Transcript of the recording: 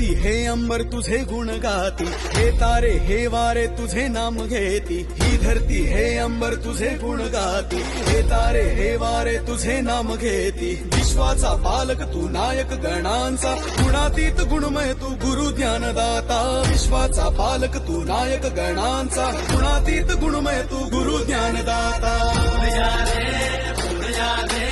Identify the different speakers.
Speaker 1: धरती हे अंबर तुझे गुण गाती, हे तारे हे वारे तुझे नाम घेती। ही धरती हे अंबर तुझे गुण गाती, हे तारे हे वारे तुझे नाम घेती। विश्वाचा पालक तू नायक गणांचा, गुणातीत गुणमय तू गुरु ज्ञानदाता। विश्वाचा पालक तू नायक गणांचा, गुणातीत गुणमय तू गुरु ज्ञानदाता।
Speaker 2: उड़ जा रे